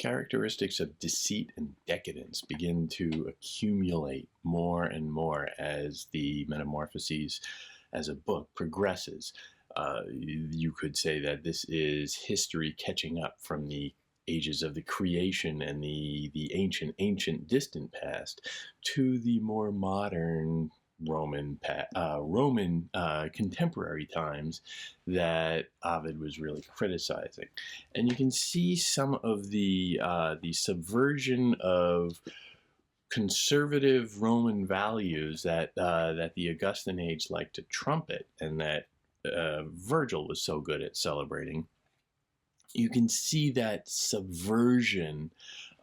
characteristics of deceit and decadence begin to accumulate more and more as the Metamorphoses as a book progresses. You could say that this is history catching up from the ages of the creation and the ancient distant past to the more modern Roman contemporary times that Ovid was really criticizing. And you can see some of the subversion of conservative Roman values that the Augustan age liked to trumpet, and that Virgil was so good at celebrating. You can see that subversion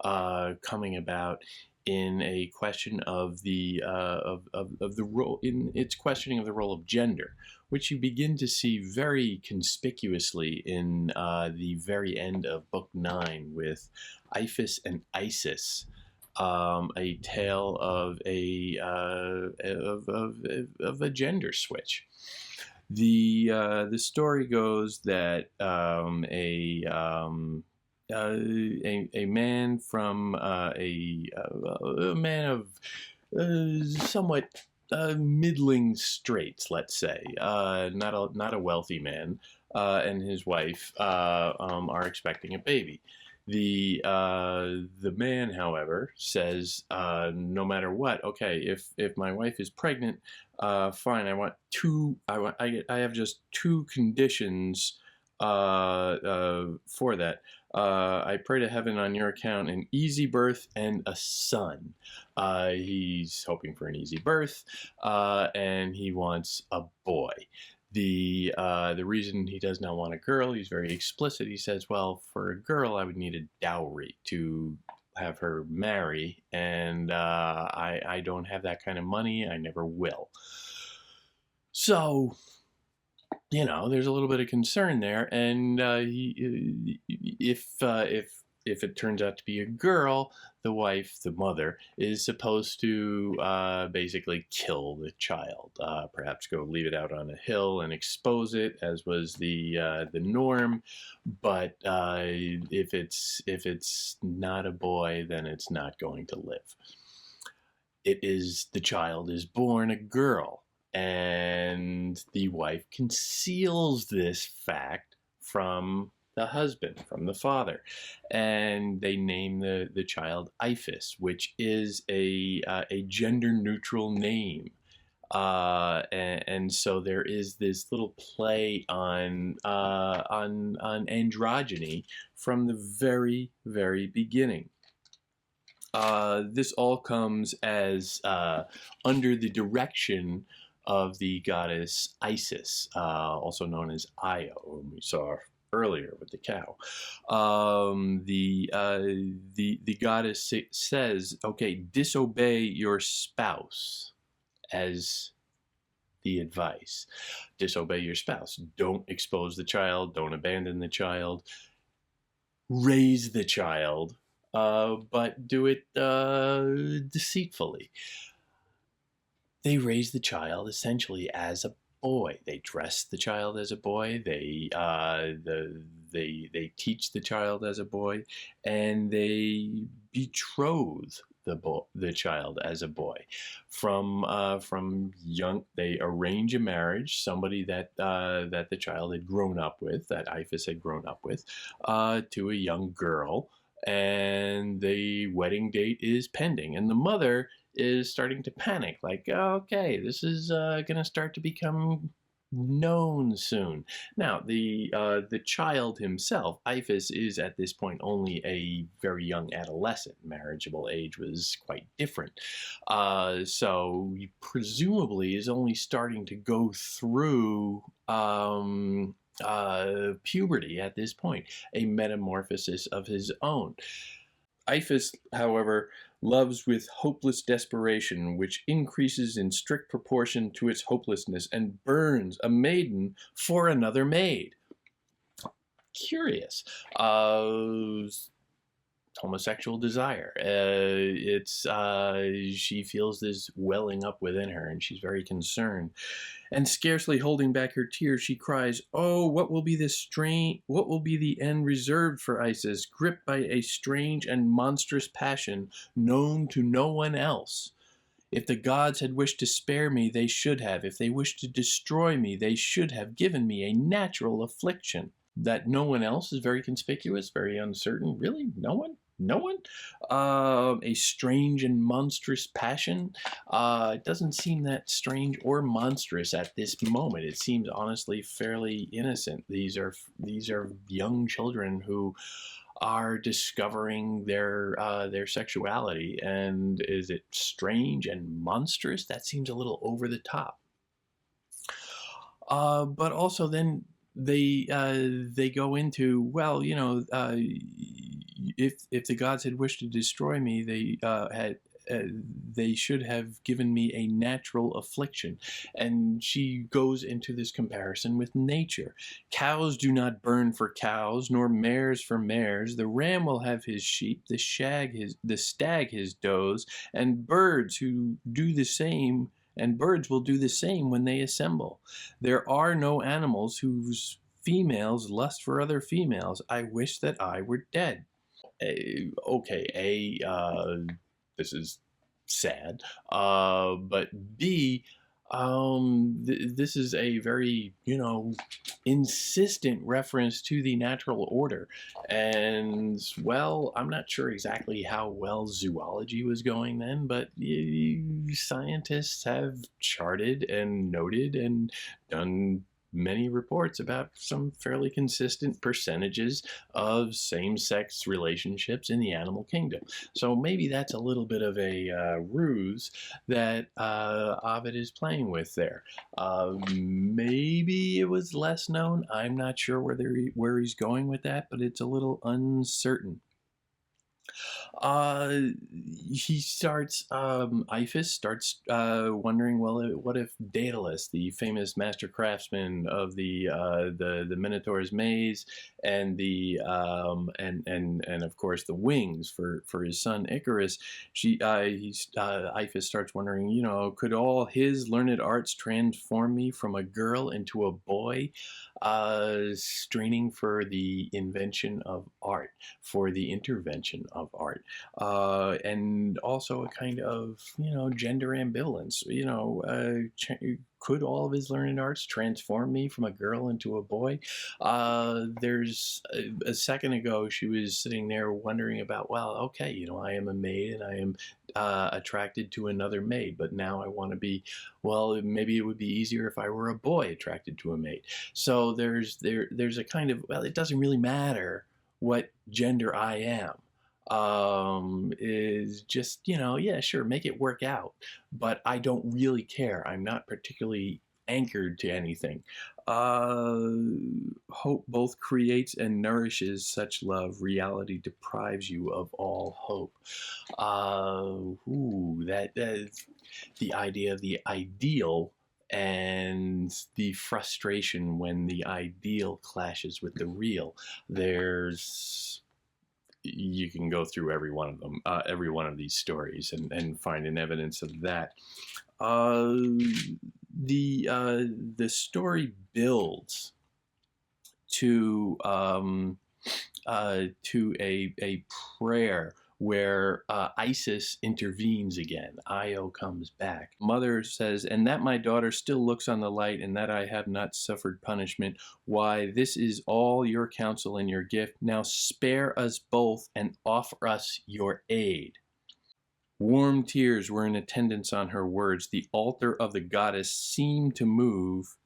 coming about in a question of the role, in its questioning of the role of gender, which you begin to see very conspicuously in the very end of Book 9 with Iphis and Isis. A tale of a gender switch. The story goes that a man from a man of somewhat middling straits, let's say, not a wealthy man, and his wife are expecting a baby. The man, however, says, no matter what, okay, if my wife is pregnant, fine. I have just two conditions for that. I pray to heaven on your account an easy birth and a son. He's hoping for an easy birth, and he wants a boy. The reason he does not want a girl, he's very explicit. He says, well, for a girl, I would need a dowry to have her marry, and I don't have that kind of money. I never will. So, there's a little bit of concern there, and if it turns out to be a girl, the wife, the mother, is supposed to basically kill the child, perhaps go leave it out on a hill and expose it, as was the norm. But if it's not a boy, then it's not going to live. The child is born a girl. And the wife conceals this fact from the husband, from the father, and they name the child Iphis, which is a gender-neutral name, and so there is this little play on androgyny from the very, very beginning. This all comes as under the direction of the goddess Isis, also known as Io, whom we saw earlier with the cow. The goddess says, okay, disobey your spouse as the advice. Disobey your spouse. Don't expose the child. Don't abandon the child. Raise the child, but do it deceitfully. They raise the child essentially as a boy. They dress the child as a boy. They teach the child as a boy, and they betroth the child as a boy. From young, they arrange a marriage. Somebody that the child had grown up with, that Iphis had grown up with, to a young girl, and the wedding date is pending, and the mother is starting to panic, like, okay, this is going to start to become known soon. Now, the child himself, Iphis, is at this point only a very young adolescent. Marriageable age was quite different. So he presumably is only starting to go through puberty at this point, a metamorphosis of his own. Iphis, however, loves with hopeless desperation, which increases in strict proportion to its hopelessness, and burns a maiden for another maid. Curious. homosexual desire. She feels this welling up within her, and she's very concerned. And scarcely holding back her tears, she cries, "Oh, what will be the end reserved for Isis, gripped by a strange and monstrous passion known to no one else? If the gods had wished to spare me, they should have. If they wished to destroy me, they should have given me a natural affliction." That no one else is very conspicuous, very uncertain. Really? No one? No one? A strange and monstrous passion? It doesn't seem that strange or monstrous at this moment. It seems honestly fairly innocent. These are young children who are discovering their sexuality. And is it strange and monstrous? That seems a little over the top. But also then they go into, well, if the gods had wished to destroy me, they should have given me a natural affliction. And she goes into this comparison with nature. Cows do not burn for cows, nor mares for mares. The ram will have his sheep, the stag his does, and birds will do the same when they assemble. There are no animals whose females lust for other females. I wish that I were dead. This is sad. But B, this is a very, insistent reference to the natural order. And, well, I'm not sure exactly how well zoology was going then, but scientists have charted and noted and done many reports about some fairly consistent percentages of same-sex relationships in the animal kingdom. So maybe that's a little bit of a ruse that Ovid is playing with there. Maybe it was less known. I'm not sure where he's going with that, but it's a little uncertain. Iphis starts wondering, well, what if Daedalus, the famous master craftsman of the Minotaur's maze, and and of course the wings for his son Icarus, Iphis starts wondering, could all his learned arts transform me from a girl into a boy? Straining for the invention of art, for the intervention of art, and also a kind of, gender ambivalence. Could all of his learned arts transform me from a girl into a boy? There's a second ago, she was sitting there wondering about, well, okay, I am a maid and I am attracted to another maid, but now I want to be, well, maybe it would be easier if I were a boy attracted to a maid. So there's a kind of, well, it doesn't really matter what gender I am. Is just, yeah, sure, make it work out, but I don't really care. I'm not particularly anchored to anything. Hope both creates and nourishes such love. Reality deprives you of all hope. That's the idea of the ideal and the frustration when the ideal clashes with the real. You can go through every one of them, every one of these stories, and find an evidence of that. The story builds to a prayer where Isis intervenes again. Io comes back. Mother says, "And that my daughter still looks on the light, and that I have not suffered punishment. Why, this is all your counsel and your gift. Now spare us both and offer us your aid." Warm tears were in attendance on her words. The altar of the goddess seemed to move,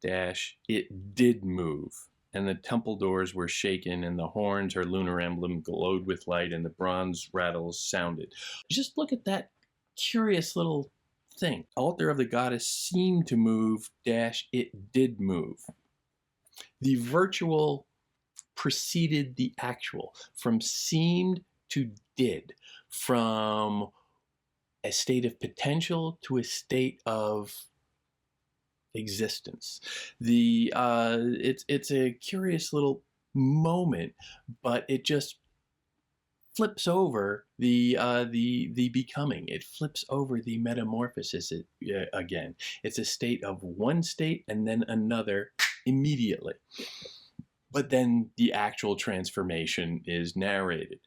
it did move. And the temple doors were shaken, and the horns, her lunar emblem, glowed with light, and the bronze rattles sounded. Just look at that curious little thing. Altar of the goddess seemed to move, it did move. The virtual preceded the actual. From seemed to did. From a state of potential to a state of existence. It's a curious little moment, but it just flips over the becoming. It flips over the metamorphosis again. It's a state of one state and then another immediately. But then the actual transformation is narrated.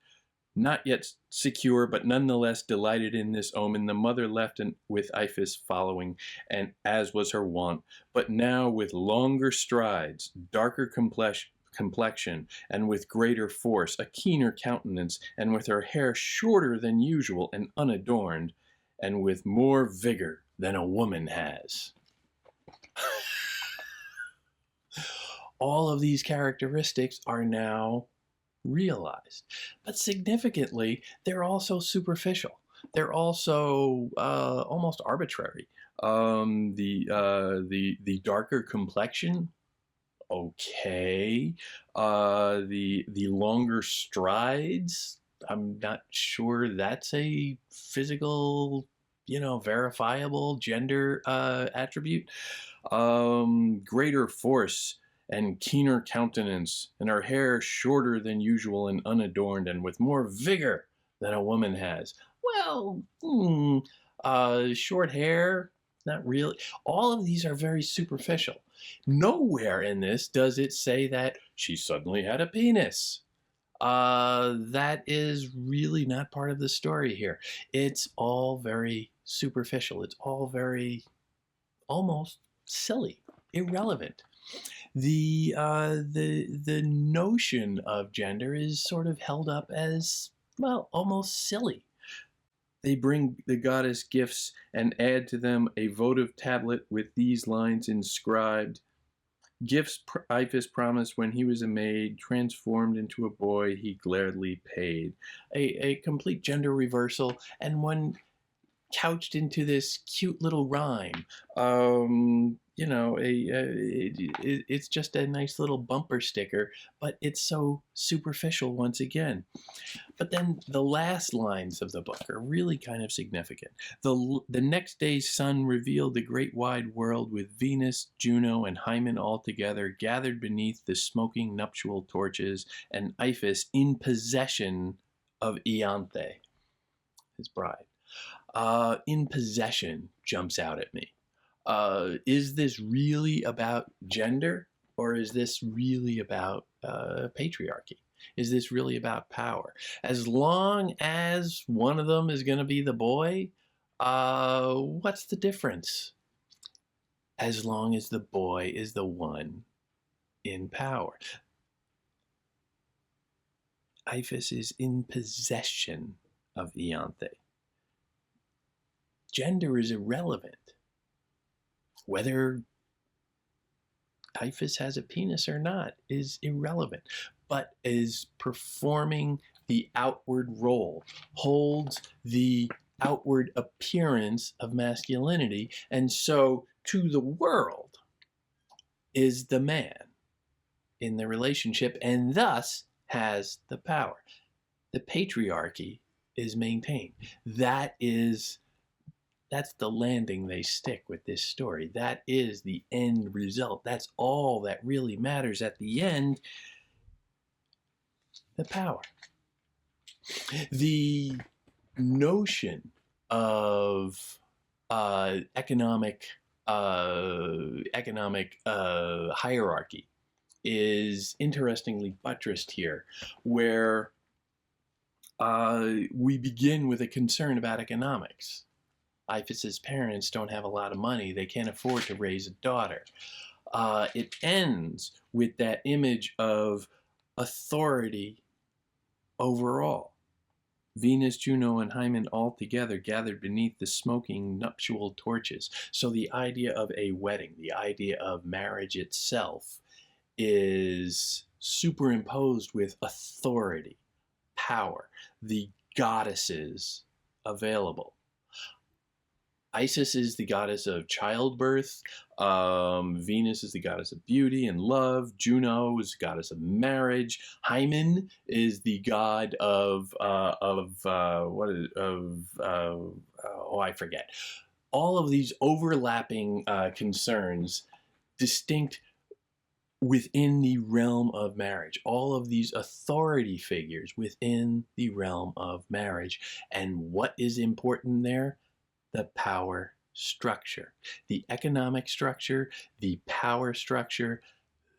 Not yet secure, but nonetheless delighted in this omen, the mother left with Iphis following, and as was her wont, but now with longer strides, darker complexion, and with greater force, a keener countenance, and with her hair shorter than usual and unadorned, and with more vigor than a woman has. All of these characteristics are now realized. But significantly, they're also superficial. They're also almost arbitrary. The darker complexion, okay. The longer strides, I'm not sure that's a physical, verifiable gender attribute. Greater force and keener countenance, and her hair shorter than usual and unadorned, and with more vigor than a woman has. Well, short hair, not really. All of these are very superficial. Nowhere in this does it say that she suddenly had a penis. That is really not part of the story here. It's all very superficial. It's all very almost silly, irrelevant. The notion of gender is sort of held up as, well, almost silly. They bring the goddess gifts and add to them a votive tablet with these lines inscribed: gifts Iphis promised when he was a maid, transformed into a boy he gladly paid. A complete gender reversal, and one couched into this cute little rhyme. It's just a nice little bumper sticker, but it's so superficial once again. But then the last lines of the book are really kind of significant. The next day's sun revealed the great wide world, with Venus, Juno, and Hymen all together, gathered beneath the smoking nuptial torches, and Iphis in possession of Ianthe, his bride. In possession jumps out at me. Is this really about gender, or is this really about patriarchy? Is this really about power? As long as one of them is going to be the boy, what's the difference? As long as the boy is the one in power. Iphis is in possession of Ianthe. Gender is irrelevant. Whether Iphis has a penis or not is irrelevant, but is performing the outward role, holds the outward appearance of masculinity, and so to the world is the man in the relationship, and thus has the power. The patriarchy is maintained. That's the landing they stick with this story. That is the end result. That's all that really matters at the end. The power. The notion of economic hierarchy is interestingly buttressed here, where we begin with a concern about economics. Iphis's parents don't have a lot of money. They can't afford to raise a daughter. It ends with that image of authority overall. Venus, Juno, and Hymen all together gathered beneath the smoking nuptial torches. So the idea of a wedding, the idea of marriage itself, is superimposed with authority, power, the goddesses available. Isis is the goddess of childbirth. Venus is the goddess of beauty and love. Juno is the goddess of marriage. Hymen is the god of I forget. All of these overlapping concerns, distinct within the realm of marriage, all of these authority figures within the realm of marriage. And what is important there? The power structure, the economic structure, the power structure.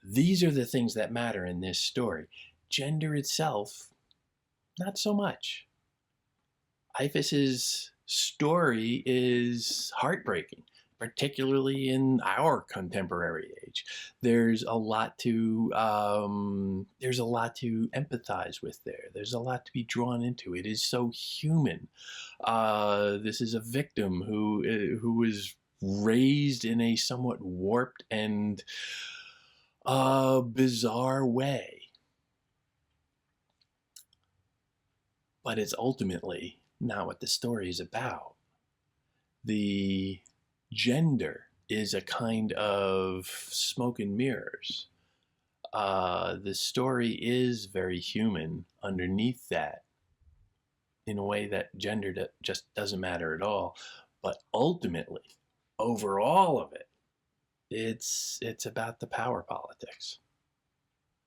These are the things that matter in this story. Gender itself, not so much. Iphis's story is heartbreaking, particularly in our contemporary age. There's a lot to empathize with there. There's a lot to be drawn into. It is so human. This is a victim who was raised in a somewhat warped and bizarre way. But it's ultimately not what the story is about. The gender is a kind of smoke and mirrors. The story is very human underneath that, in a way that gender just doesn't matter at all. But ultimately, over all of it, it's about the power politics.